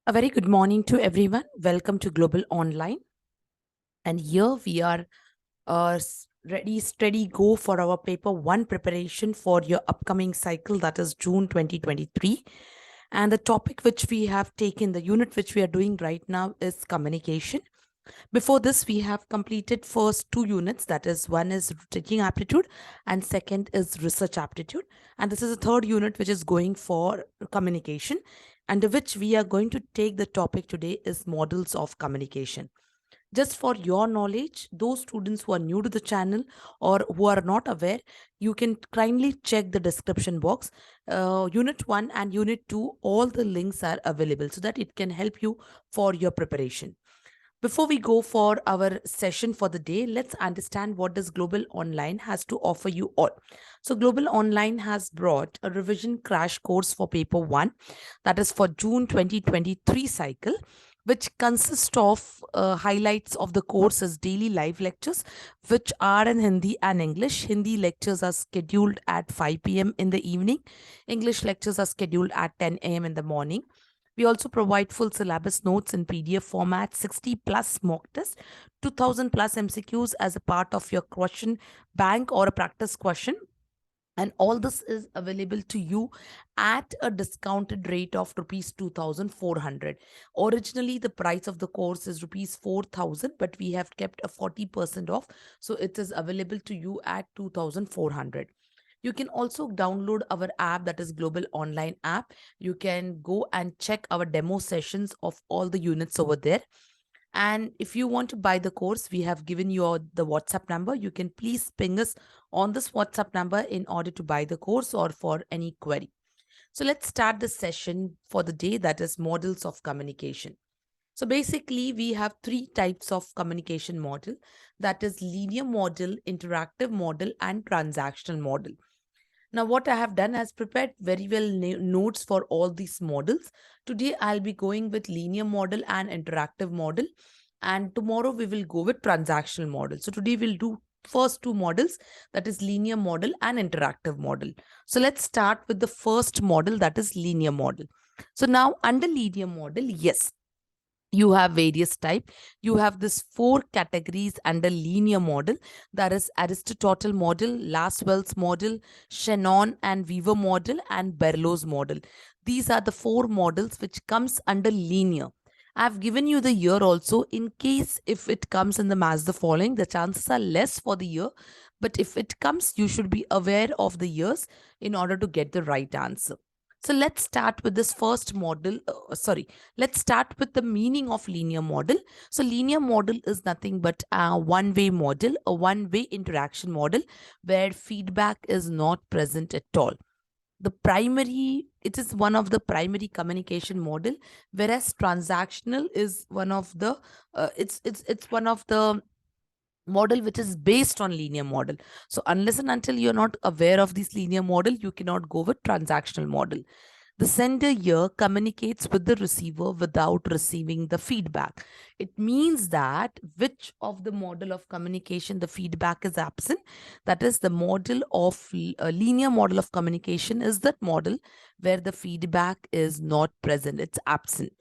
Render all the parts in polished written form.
A very good morning to everyone. Welcome to Global Online. And here we are ready, steady, go for our paper one preparation for your upcoming cycle, that is June 2023. And the topic which we have taken, the unit which we are doing right now is communication. Before this, we have completed first two units, that is one is teaching aptitude and second is research aptitude. And this is the third unit which is going for communication, under which we are going to take the topic today is models of communication. Just for your knowledge, those students who are new to the channel or who are not aware, you can kindly check the description box. Unit 1 and Unit 2, all the links are available so that it can help you for your preparation. Before we go for our session for the day, let's understand what does Global Online has to offer you all. So Global Online has brought a revision crash course for paper 1, that is for June 2023 cycle, which consists of highlights of the course as daily live lectures, which are in Hindi and English. Hindi lectures are scheduled at 5 p.m. in the evening. English lectures are scheduled at 10 a.m. in the morning. We also provide full syllabus notes in PDF format, 60 plus mock tests, 2000 plus MCQs as a part of your question bank or a practice question. And all this is available to you at a discounted rate of rupees 2,400. Originally, the price of the course is rupees 4,000, but we have kept a 40% off. So it is available to you at 2,400. You can also download our app, that is Global Online app. You can go and check our demo sessions of all the units over there. And if you want to buy the course, we have given you the WhatsApp number. You can please ping us on this WhatsApp number in order to buy the course or for any query. So let's start the session for the day, that is models of communication. So basically, we have three types of communication model, that is linear model, interactive model, and transactional model. Now, what I have done is prepared very well notes for all these models. Today, I'll be going with linear model and interactive model. And tomorrow, we will go with transactional model. So today, we'll do first two models, that is linear model and interactive model. So let's start with the first model, that is linear model. So now under linear model, yes, you have various type. You have this four categories under linear model, that is Aristotle model, Lasswell's model, Shannon and Weaver model, and Berlow's model. These are the four models which comes under linear. I've given you the year also, in case if it comes in the match the following, the chances are less for the year, but if it comes, you should be aware of the years in order to get the right answer. So let's start with this first model. Let's start with the meaning of linear model. So linear model is nothing but a one-way model, a one-way interaction model where feedback is not present at all. It is one of the primary communication model, whereas transactional is one of the, it's one of the model which is based on linear model. So unless and until you're not aware of this linear model, you cannot go with transactional model. The sender here communicates with the receiver without receiving the feedback. It means that which of the model of communication the feedback is absent, that is the model of linear model of communication is that model where the feedback is not present, it's absent.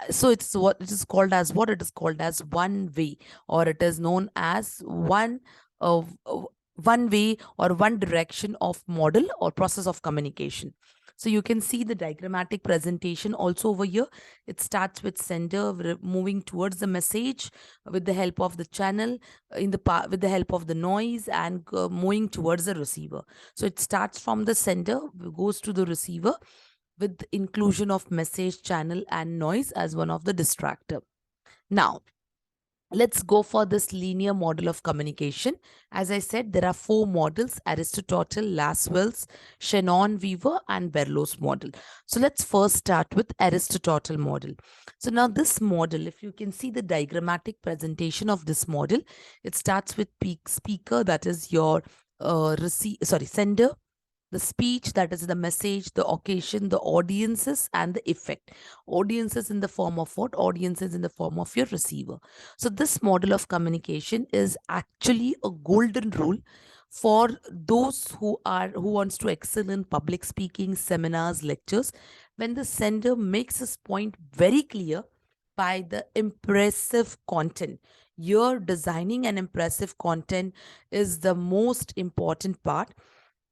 So it's what it is called as, what it is called as one way, or it is known as one way or one direction of model or process of communication. So you can see the diagrammatic presentation also over here. It starts with sender moving towards the message with the help of the channel with the help of the noise, and moving towards the receiver. So it starts from the sender, goes to the receiver, with the inclusion of message, channel, and noise as one of the distractor. Now, let's go for this linear model of communication. As I said, there are four models: Aristotle, Lasswell's, Shannon, Weaver, and Berlow's model. So let's first start with Aristotle model. So now this model, if you can see the diagrammatic presentation of this model, it starts with speaker, that is your sender, the speech, that is the message, the occasion, the audiences, and the effect. Audiences in the form of what? Audiences in the form of your receiver. So this model of communication is actually a golden rule for those who wants to excel in public speaking, seminars, lectures, when the sender makes his point very clear by the impressive content. Your designing an impressive content is the most important part,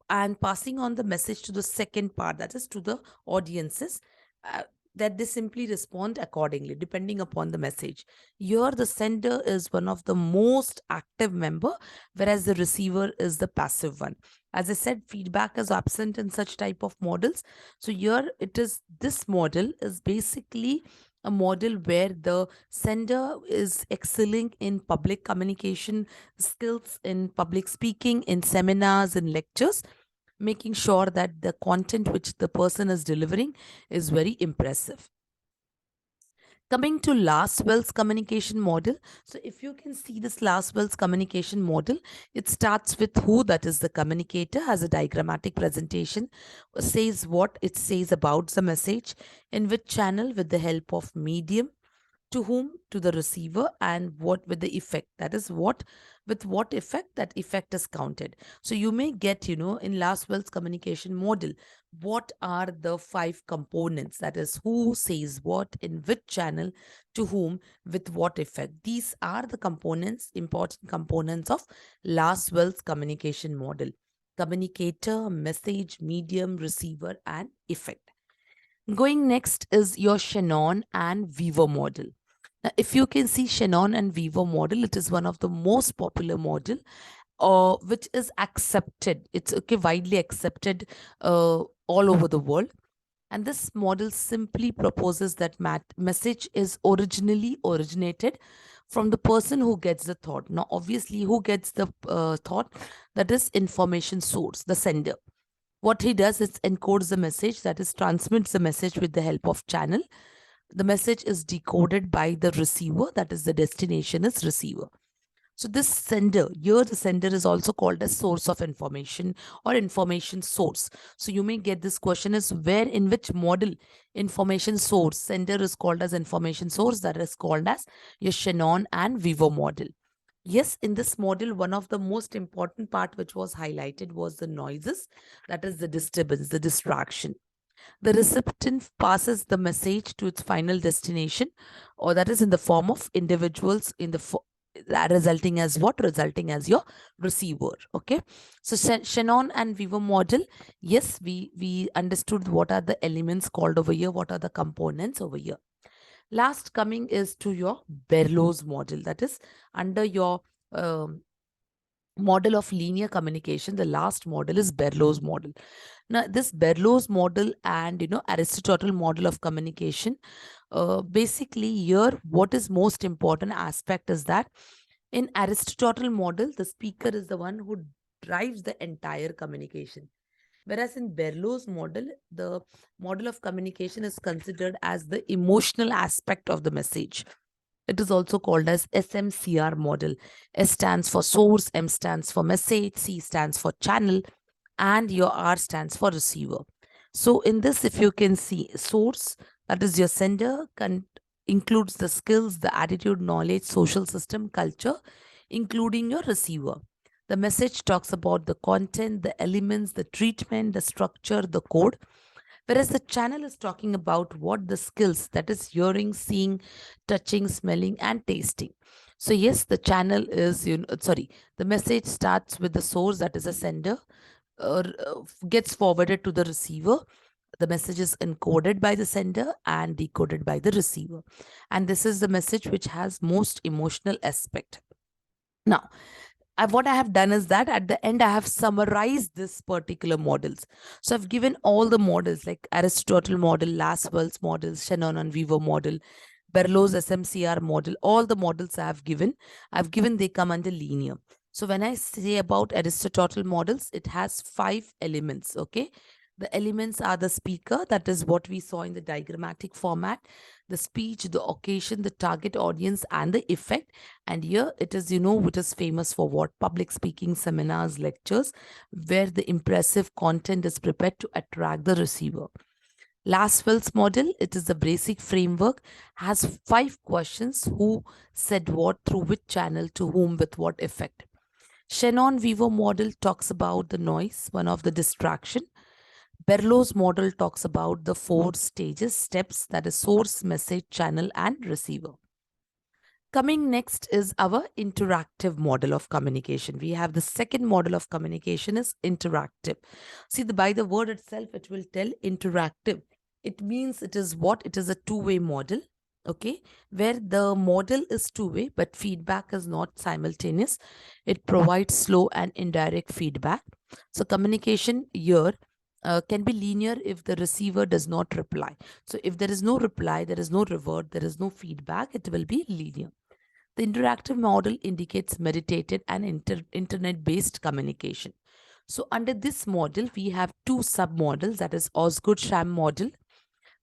and passing on the message to the second part, that is to the audiences, uh, that they simply respond accordingly depending upon the message. Here the sender is one of the most active member, whereas the receiver is the passive one. As I said, feedback is absent in such type of models. So here it is, this model is basically a model where the sender is excelling in public communication skills, in public speaking, in seminars, in lectures, making sure that the content which the person is delivering is very impressive. Coming to Laswell's communication model. So if you can see this Laswell's communication model, it starts with who, that is the communicator, has a diagrammatic presentation, says what it says about the message, in which channel, with the help of medium, to whom, to the receiver, and what with the effect, that is what, with what effect, that effect is counted. So you may get, in Laswell's communication model, what are the 5 components, that is who says what, in which channel, to whom, with what effect. These are the components, important components of Laswell's communication model: communicator, message, medium, receiver, and effect. Going next is your Shannon and Weaver model. Now, if you can see Shannon and Weaver model, it is one of the most popular model, which is accepted. It's okay, widely accepted all over the world. And this model simply proposes that message is originally originated from the person who gets the thought. Now, obviously, who gets the thought? That is information source, the sender. What he does is encodes the message, that is transmits the message with the help of channel. The message is decoded by the receiver, that is the destination is receiver. So this sender, here the sender is also called as source of information or information source. So you may get this question is where, in which model, information source, sender is called as information source, that is called as your Shannon and Weaver model. Yes, in this model, one of the most important part which was highlighted was the noises, that is the disturbance, the distraction. The recipient passes the message to its final destination, or that is in the form of individuals in the that resulting as what? Resulting as your receiver. Okay. So Shannon and Weaver model, yes, we understood what are the elements called over here, what are the components over here. Last coming is to your Berlow's model, that is under your model of linear communication. The last model is Berlow's model. Now, this Berlow's model and Aristotle model of communication, basically here, what is most important aspect is that in Aristotle model, the speaker is the one who drives the entire communication. Whereas in Berlow's model, the model of communication is considered as the emotional aspect of the message. It is also called as SMCR model. S stands for source, M stands for message, C stands for channel, and your R stands for receiver. So in this, if you can see, source, that is your sender, includes the skills, the attitude, knowledge, social system, culture, including your receiver. The message talks about the content, the elements, the treatment, the structure, the code. Whereas the channel is talking about what the skills, that is hearing, seeing, touching, smelling, and tasting. So yes, the channel is, the message starts with the source, that is a sender, gets forwarded to the receiver. The message is encoded by the sender and decoded by the receiver. And this is the message which has most emotional aspect. Now, what I have done is that at the end, I have summarized this particular models. So I've given all the models like Aristotle model, Laswell's models, Shannon and Weaver model, Berlow's SMCR model, all the models I've given they come under linear. So when I say about Aristotle models, it has 5 elements, okay? The elements are the speaker, that is what we saw in the diagrammatic format, the speech, the occasion, the target audience, and the effect. And here it is, it is famous for what? Public speaking, seminars, lectures, where the impressive content is prepared to attract the receiver. Laswell's model, it is the basic framework, has 5 questions: who, said what, through which channel, to whom, with what effect. Shannon Weaver model talks about the noise, one of the distraction. Berlow's model talks about the 4 steps, that is source, message, channel, and receiver. Coming next is our interactive model of communication. We have the second model of communication is interactive. See, by the word itself, it will tell interactive. It means it is what? It is a two-way model, okay, where the model is two-way, but feedback is not simultaneous. It provides slow and indirect feedback. So communication here can be linear if the receiver does not reply. So if there is no reply, there is no revert, there is no feedback, it will be linear. The interactive model indicates meditated and internet-based communication. So under this model, we have two sub-models, that is Osgood-Schramm model,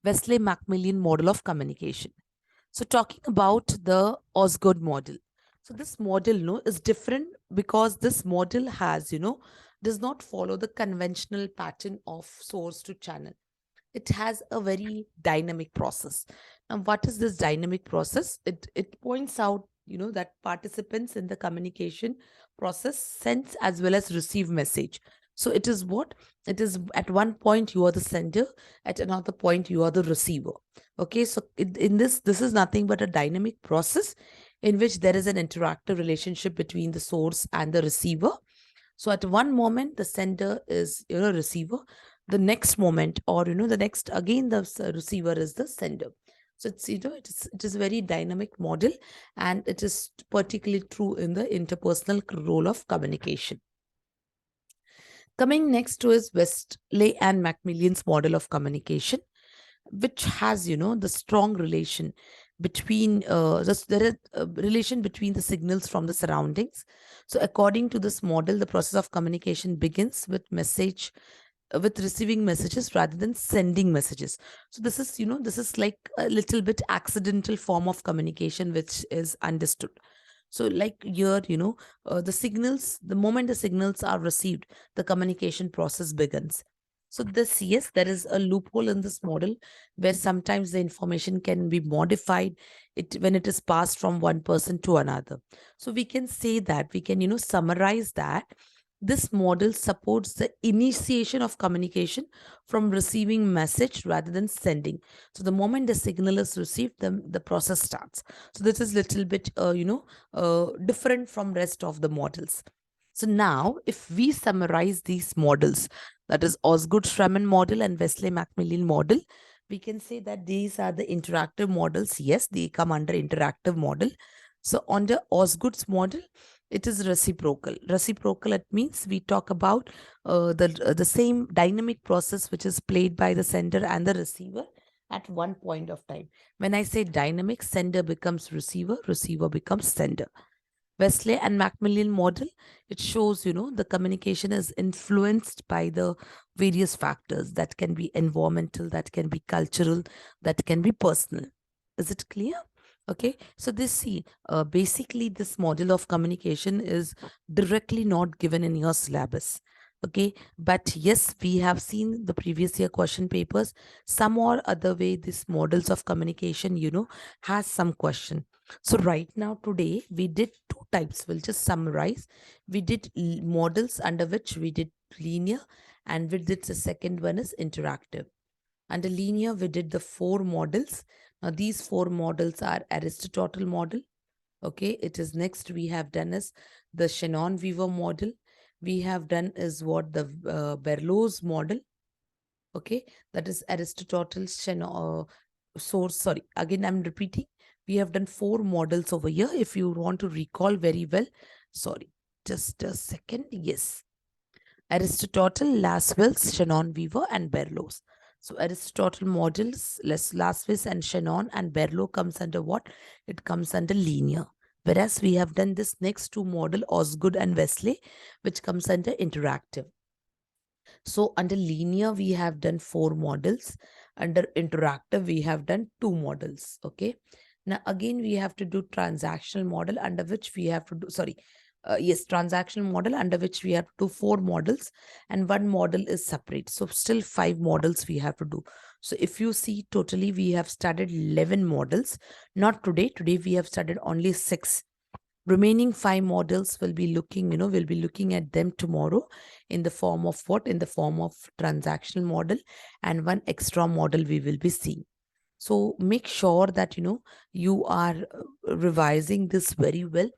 Wesley-Macmillan model of communication. So talking about the Osgood model. So this model, is different because this model has, does not follow the conventional pattern of source to channel. It has a very dynamic process. Now, what is this dynamic process? It points out, that participants in the communication process sends as well as receive message. So it is what? It is at one point you are the sender, at another point you are the receiver. Okay, so in this is nothing but a dynamic process in which there is an interactive relationship between the source and the receiver. So at one moment, the sender is, receiver. The next moment, or, the next, again, the receiver is the sender. So it's, it is a very dynamic model, and it is particularly true in the interpersonal role of communication. Coming next to is Wesley and Macmillan's model of communication, which has, the strong relation between there is a relation between the signals from the surroundings. So according to this model, the process of communication begins with receiving messages rather than sending messages. So this is, this is like a little bit accidental form of communication which is understood. So like here, the moment the signals are received, the communication process begins. So this, yes, there is a loophole in this model where sometimes the information can be modified when it is passed from one person to another. So we can say that, we can, summarize that this model supports the initiation of communication from receiving message rather than sending. So the moment the signal is received, the process starts. So this is little bit, different from rest of the models. So now, if we summarize these models, that is Osgood-Schramm model and Wesley-Macmillan model, we can say that these are the interactive models. Yes, they come under interactive model. So under Osgood's model, it is reciprocal. Reciprocal, it means we talk about the same dynamic process which is played by the sender and the receiver at one point of time. When I say dynamic, sender becomes receiver, receiver becomes sender. Wesley and Macmillan model, it shows, the communication is influenced by the various factors that can be environmental, that can be cultural, that can be personal. Is it clear? Okay, so basically this model of communication is directly not given in your syllabus. Okay, but yes, we have seen the previous year question papers. Some or other way, these models of communication, has some question. So right now, today, we did two types. We'll just summarize. We did models under which we did linear, and we did the second one is interactive. Under linear, we did the 4 models. Now, these 4 models are Aristotle model. Okay, it is next we have done is the Shannon-Weaver model. We have done is what the Berlow's model. Okay, that is Aristotle, Shannon, source. Sorry, again, I'm repeating. We have done 4 models over here. If you want to recall very well, sorry, just a second. Yes, Aristotle, Lasswell's, Shannon-Weaver, and Berlow's. So Aristotle models, Lasswell and Shannon and Berlow comes under what? It comes under linear. Whereas we have done this next 2 model, Osgood and Wesley, which comes under interactive. So under linear, we have done 4 models. Under interactive, we have done 2 models. Okay. Now, again, we have to do transactional model under which we have to do, transactional model under which we have to do 4 models and 1 model is separate. So still 5 models we have to do. So if you see totally, we have studied 11 models. Not today. Today, we have studied only 6. Remaining 5 models will be looking, we'll be looking at them tomorrow in the form of what? In the form of transactional model, and one extra model we will be seeing. So make sure that, you are revising this very well,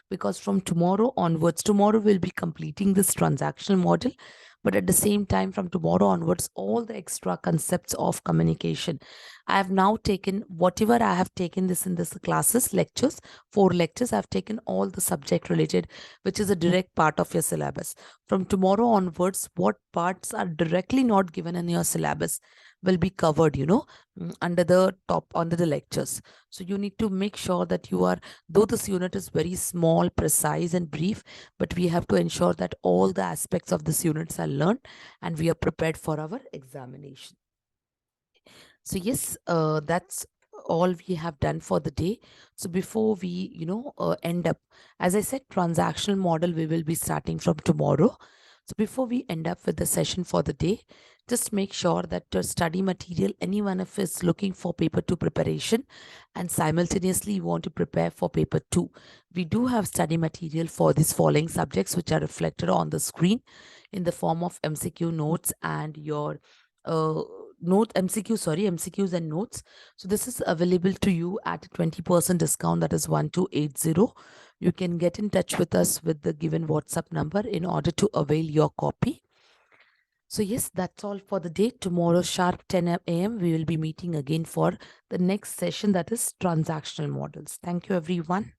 because from tomorrow onwards, tomorrow we'll be completing this transactional model. But at the same time, from tomorrow onwards, all the extra concepts of communication, I have now taken whatever I have taken this in this classes, lectures, 4 lectures, I've taken all the subject related, which is a direct part of your syllabus. From tomorrow onwards, what parts are directly not given in your syllabus will be covered, under the lectures. So you need to make sure that you are, though this unit is very small, precise and brief, but we have to ensure that all the aspects of this units are learned and we are prepared for our examination. So yes, that's all we have done for the day. So before we, end up, as I said, transactional model, we will be starting from tomorrow. So before we end up with the session for the day, just make sure that your study material, anyone of is looking for paper 2 preparation and simultaneously you want to prepare for paper 2, we do have study material for these following subjects, which are reflected on the screen in the form of MCQ notes and your MCQs and notes. So this is available to you at a 20% discount, that is 1280. You can get in touch with us with the given WhatsApp number in order to avail your copy. So yes, that's all for the day. Tomorrow sharp 10 a.m. we will be meeting again for the next session, that is transactional models. Thank you everyone.